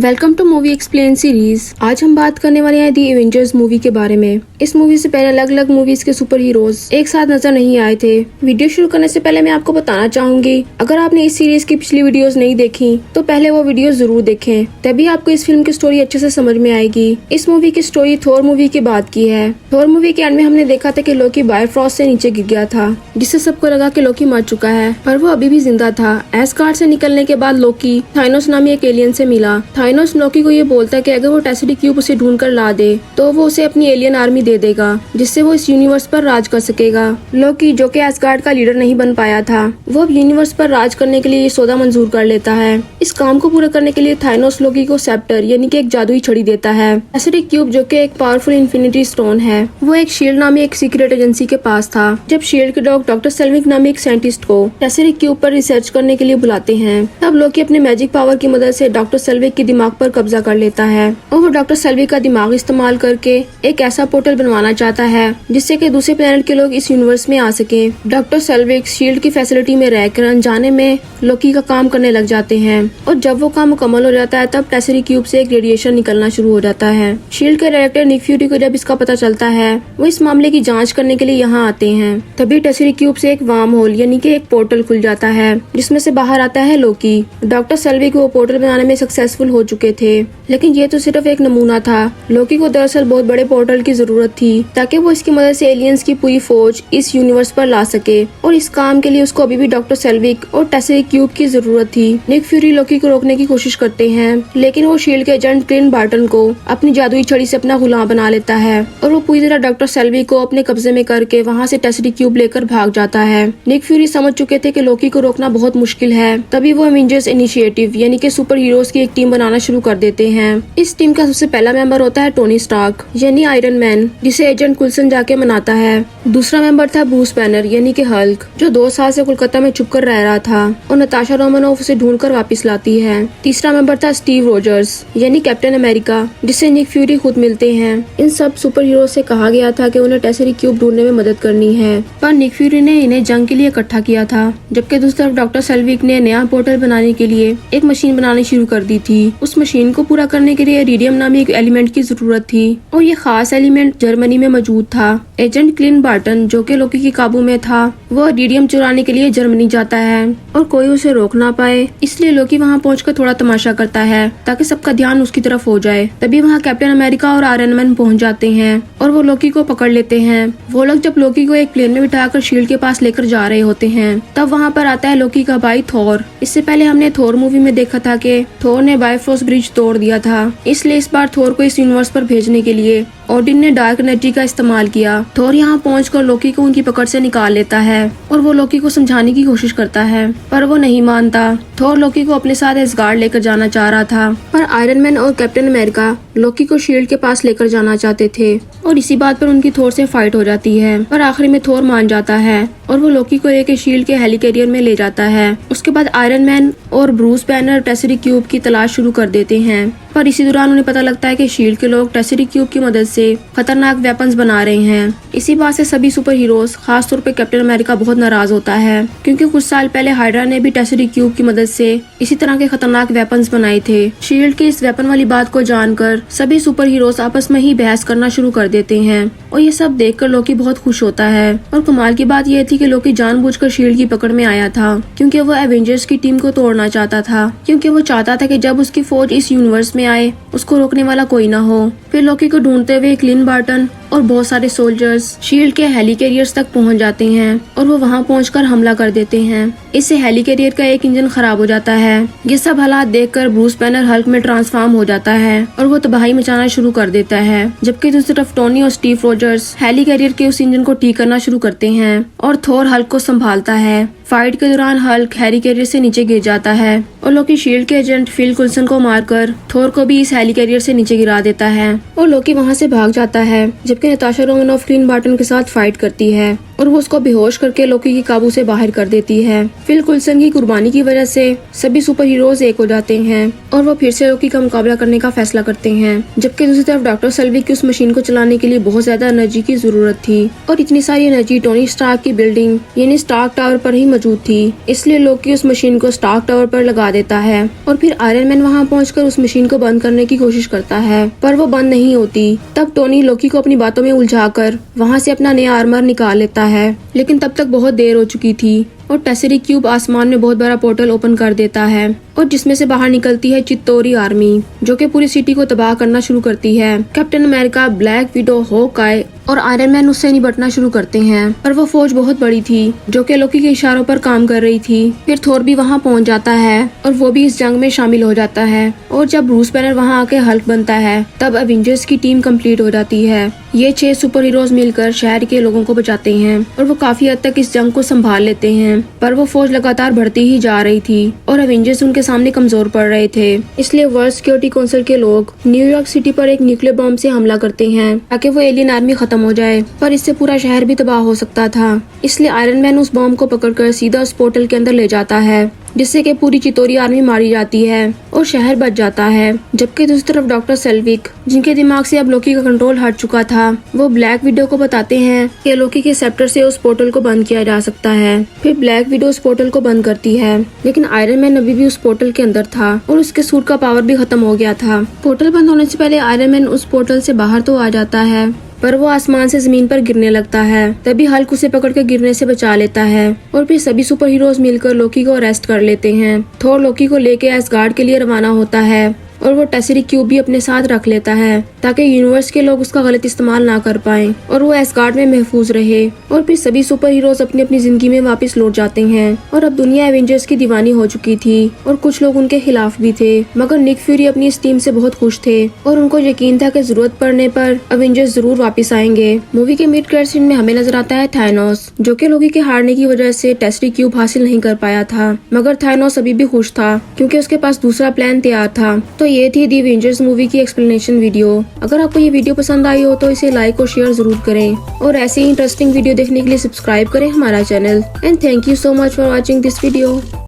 Welcome to movie explain series. आज हम बात करने वाले हैं दी एवेंजर्स मूवी के बारे में। इस मूवी से पहले अलग अलग मूवीज के सुपर हीरोज एक साथ नजर नहीं आए थे। वीडियो शुरू करने से पहले मैं आपको बताना चाहूंगी, अगर आपने इस सीरीज की पिछली वीडियोस नहीं देखी तो पहले वो वीडियो जरूर देखें, तभी आपको इस फिल्म की स्टोरी अच्छे से समझ में आएगी। इस मूवी की स्टोरी थोर मूवी के बाद की है। थोर मूवी के एंड में हमने देखा था कि लोकी बायोफ्रॉस्ट से नीचे गिर गया था, जिससे सबको लगा कि लोकी मर चुका है, पर वो अभी भी जिंदा था। एस्गार्ड से निकलने के बाद लोकी थाइनोस नामी एक एलियन से मिला। थाइनोस लोकी को ये बोलता है कि अगर वो टेसिडी क्यूब उसे ढूंढ कर ला दे तो वो उसे अपनी एलियन आर्मी दे देगा, जिससे वो इस यूनिवर्स पर राज कर सकेगा। लोकी, जो कि एस्गार्ड का लीडर नहीं बन पाया था, वो अब यूनिवर्स पर राज करने के लिए ये सौदा मंजूर कर लेता है। इस काम को पूरा करने के लिए थाइनोस लोकी को सेप्टर यानी कि एक जादुई छड़ी देता है। टेसिडी क्यूब, जो कि एक पावरफुल इन्फिनिटी स्टोन है, वो एक शील्ड नामी एक सीक्रेट एजेंसी के पास था। जब शील्ड के डॉक्टर सेल्विक नामी एक साइंटिस्ट को टेसिडी क्यूब पर रिसर्च करने के लिए बुलाते हैं, तब लोकी अपने मैजिक पावर की मदद से डॉक्टर सेल्विक के दिमाग पर कब्जा कर लेता है और वो डॉक्टर सेल्विक का दिमाग इस्तेमाल करके एक ऐसा पोर्टल बनवाना चाहता है जिससे कि दूसरे प्लेनेट के लोग इस यूनिवर्स में आ सके। डॉक्टर सेल्विक शील्ड की फैसिलिटी में रहकर अनजाने में लोकी का काम करने लग जाते हैं और जब वो काम मुकम्मल हो जाता है तब टेसिडी क्यूब से एक रेडिएशन निकलना शुरू हो जाता है। शील्ड के डायरेक्टर निक फ्यूरी को जब इसका पता चलता है, वो इस मामले की जाँच करने के लिए यहाँ आते हैं। तभी टेसिडी क्यूब से एक वार्म होल यानी कि एक पोर्टल खुल जाता है, जिसमें से बाहर आता है लोकी। डॉक्टर सेल्विक वो पोर्टल बनाने में सक्सेसफुल हो चुके थे, लेकिन ये तो सिर्फ एक नमूना था। लोकी को दरअसल बहुत बड़े पोर्टल की जरूरत थी ताकि वो इसकी मदद से एलियंस की पूरी फौज इस यूनिवर्स पर ला सके, और इस काम के लिए उसको अभी भी डॉक्टर सेल्विक और टेसिडी क्यूब की जरूरत थी। निक फ्यूरी लोकी को रोकने की कोशिश करते हैं, लेकिन वो शील्ड के एजेंट क्लिन बार्टन को अपनी जादुई छड़ी से अपना गुलाम बना लेता है और वो पूरी तरह डॉक्टर सेल्विक को अपने कब्जे में करके वहाँ से टेसिडी क्यूब लेकर भाग जाता है। निक फ्यूरी समझ चुके थे कि लोकी को रोकना बहुत मुश्किल है, तभी वो एवेंजर्स इनिशिएटिव यानी कि सुपर हीरोज की एक टीम बनाना शुरू कर देते हैं। इस टीम का सबसे पहला मेंबर होता है टोनी स्टार्क यानी आयरन मैन, जिसे एजेंट कुल्सन जाके मनाता है। दूसरा मेंबर था ब्रूस बैनर यानी कि हल्क, जो 2 साल से कोलकाता में छुप कर रह रहा था और नताशा रोमानोफ उसे ढूंढकर वापस लाती है। तीसरा मेंबर था स्टीव रोजर्स यानी कैप्टन अमेरिका, जिससे निक फ्यूरी खुद मिलते हैं। इन सब सुपर हीरो से कहा गया था कि उन्हें टेसिडी क्यूब ढूंढने में मदद करनी है, पर निक फ्यूरी ने इन्हें जंग के लिए इकट्ठा किया था, जबकि दूसरी तरफ डॉक्टर सेल्विक ने नया पोर्टल बनाने के लिए एक मशीन बनानी शुरू कर दी थी। उस मशीन को पूरा करने के लिए इरिडियम नामी एक एलिमेंट की जरूरत थी और ये खास एलिमेंट जर्मनी में मौजूद था। एजेंट क्लिन बार्टन, जो कि लोकी के काबू में था, वो इरिडियम चुराने के लिए जर्मनी जाता है और कोई उसे रोक ना पाए, इसलिए लोकी वहाँ पहुंचकर थोड़ा तमाशा करता है ताकि सबका ध्यान उसकी तरफ हो जाए। तभी वहाँ कैप्टन अमेरिका और आयरन मैन पहुँच जाते हैं और वो लोकी को पकड़ लेते हैं। वो लोग जब लोकी को एक प्लेन में बिठाकर शील्ड के पास लेकर जा रहे होते हैं, तब वहाँ पर आता है लोकी का भाई थोर। इससे पहले हमने थोर मूवी में देखा था कि थोर ने बायोफ्रॉस्ट ब्रिज तोड़ दिया था, इसलिए इस बार थोर को इस यूनिवर्स पर भेजने के लिए ओडिन ने डार्क एनर्जी का इस्तेमाल किया। थोर यहाँ पहुंचकर लोकी को उनकी पकड़ से निकाल लेता है और वो लोकी को समझाने की कोशिश करता है, पर वो नहीं मानता। थोर लोकी को अपने साथ एस्गार्ड लेकर जाना चाह रहा था, पर आयरन मैन और कैप्टन अमेरिका लोकी को शील्ड के पास लेकर जाना चाहते थे और इसी बात पर उनकी थोर से फाइट हो जाती है, पर आखिरी में थोर मान जाता है और वो लोकी को लेकर शील्ड के हेलिकैरियर में ले जाता है। उसके बाद आयरन मैन और ब्रूस बैनर टेसिडी क्यूब की तलाश शुरू कर देते हैं, पर इसी दौरान उन्हें पता लगता है कि शील्ड के लोग टेसिडी क्यूब की मदद से खतरनाक वेपन्स बना रहे हैं। इसी बात से सभी सुपर हीरोज, खास तौर पे कैप्टन अमेरिका, बहुत नाराज होता है, क्योंकि कुछ साल पहले हाइड्रा ने भी टेसिडी क्यूब की मदद से इसी तरह के खतरनाक वेपन्स बनाए थे। शील्ड की इस वेपन वाली बात को जानकर सभी सुपर हीरोज आपस में ही बहस करना शुरू कर देते हैं और ये सब देखकर लोकी बहुत खुश होता है। और कमाल की बात यह थी कि लोकी जानबूझकर शील्ड की पकड़ में आया था, क्योंकि वो एवेंजर्स की टीम को तोड़ना चाहता था, क्योंकि वो चाहता था कि जब उसकी फौज इस यूनिवर्स में आए उसको रोकने वाला कोई ना हो। फिर लोकी को ढूंढते हुए क्लिन बार्टन और बहुत सारे सोल्जर्स शील्ड के हेलिकैरियर्स तक पहुंच जाते हैं और वो वहां पहुंचकर हमला कर देते हैं। इससे हेलिकैरियर का एक इंजन खराब हो जाता है। ये सब हालात देखकर ब्रूस बैनर हल्क में ट्रांसफॉर्म हो जाता है और वो तबाही मचाना शुरू कर देता है, जबकि दूसरी तरफ टोनी और स्टीव रोजर्स हेलिकैरियर के उस इंजन को ठीक करना शुरू करते हैं और थोर हल्क को संभालता है। फाइट के दौरान हल्क हेलिकैरियर से नीचे गिर जाता है और लोकी शील्ड के एजेंट फिल कुल्सन को मारकर थोर को भी इस हेलिकैरियर से नीचे गिरा देता है और लोकी वहां से भाग जाता है, जबकि नताशा रोमानोफ क्लिन बार्टन के साथ फाइट करती है और वो उसको बेहोश करके लोकी के काबू से बाहर कर देती है। फिल कुलसन की कुर्बानी की वजह से सभी सुपर हीरोज एक हो जाते हैं और वो फिर से लोकी का मुकाबला करने का फैसला करते हैं। जबकि दूसरी तरफ डॉक्टर सेल्विक की उस मशीन को चलाने के लिए बहुत ज्यादा एनर्जी की जरूरत थी और इतनी सारी एनर्जी टोनी स्टार्क की बिल्डिंग यानी स्टार्क टावर पर ही मौजूद थी। इसलिए लोकी उस मशीन को स्टार्क टावर पर लगा देता है और फिर आयरन मैन वहाँ पहुंचकर उस मशीन को बंद करने की कोशिश करता है, पर वो बंद नहीं होती। तब टोनी लोकी को अपनी बातों में उलझाकर वहाँ से अपना नया आर्मर निकाल लेता है, लेकिन तब तक बहुत देर हो चुकी थी और टेसरी क्यूब आसमान में बहुत बड़ा पोर्टल ओपन कर देता है और जिसमें से बाहर निकलती है चित्तौरी आर्मी, जो कि पूरी सिटी को तबाह करना शुरू करती है। Captain America, black window, Hawkeye और आयरन मैन उससे निपटना शुरू करते हैं, पर वो फौज बहुत बड़ी थी जो कि लोकी के इशारों पर काम कर रही थी। फिर थोर भी वहाँ पहुँच जाता है और वो भी इस जंग में शामिल हो जाता है और जब ब्रूस बैनर वहाँ आके हल्क बनता है तब एवेंजर्स की टीम कंप्लीट हो जाती है। ये 6 सुपर हीरोज मिलकर शहर के लोगों को बचाते हैं और वो काफी हद तक इस जंग को संभाल लेते हैं, पर वो फौज लगातार बढ़ती ही जा रही थी और एवेंजर्स उनके सामने कमजोर पड़ रहे थे। इसलिए वर्ल्ड सिक्योरिटी काउंसिल के लोग न्यूयॉर्क सिटी पर एक न्यूक्लियर बॉम्ब से हमला करते हैं ताकि वो एलियन आर्मी खत्म हो जाए, पर इससे पूरा शहर भी तबाह हो सकता था। इसलिए आयरन मैन उस बॉम्ब को पकड़कर सीधा उस पोर्टल के अंदर ले जाता है, जिससे कि पूरी चित्तौरी आर्मी मारी जाती है और शहर बच जाता है। जबकि दूसरी तरफ डॉक्टर सेल्विक, जिनके दिमाग से अब लोकी का कंट्रोल हट चुका था, वो ब्लैक विडो को बताते हैं कि लोकी के सेप्टर से उस पोर्टल को बंद किया जा सकता है। फिर ब्लैक विडो उस पोर्टल को बंद करती है, लेकिन आयरन मैन अभी भी उस पोर्टल के अंदर था और उसके सूट का पावर भी खत्म हो गया था। पोर्टल बंद होने से पहले आयरन मैन उस पोर्टल से बाहर तो आ जाता है, पर वो आसमान से जमीन पर गिरने लगता है। तभी हल्क उसे पकड़कर गिरने से बचा लेता है और फिर सभी सुपर हीरोज मिलकर लोकी को अरेस्ट कर लेते हैं। थोर लोकी को लेके एसगार्ड के लिए रवाना होता है और वो टेसरी क्यूब भी अपने साथ रख लेता है ताकि यूनिवर्स के लोग उसका गलत इस्तेमाल ना कर पाएं और वो एसगार्ड में महफूज रहे। और फिर सभी सुपर हीरोज अपनी अपनी जिंदगी में वापस लौट जाते हैं और अब दुनिया एवेंजर्स की दीवानी हो चुकी थी और कुछ लोग उनके खिलाफ भी थे, मगर निक फ्यूरी अपनी इस टीम से बहुत खुश थे और उनको यकीन था कि जरूरत पड़ने पर एवेंजर्स जरूर वापस आएंगे। मूवी के मिड क्रेडिट सीन में हमें नजर आता है थानोस, जो कि लोकी के हारने की वजह से टेसरी क्यूब हासिल नहीं कर पाया था, मगर थानोस अभी भी खुश था क्योंकि उसके पास दूसरा प्लान तैयार था। तो ये थी दी एवेंजर्स मूवी की एक्सप्लेनेशन वीडियो। अगर आपको ये वीडियो पसंद आई हो तो इसे लाइक और शेयर जरूर करें और ऐसे ही इंटरेस्टिंग वीडियो देखने के लिए सब्सक्राइब करें हमारा channel. And thank you so much for watching this video.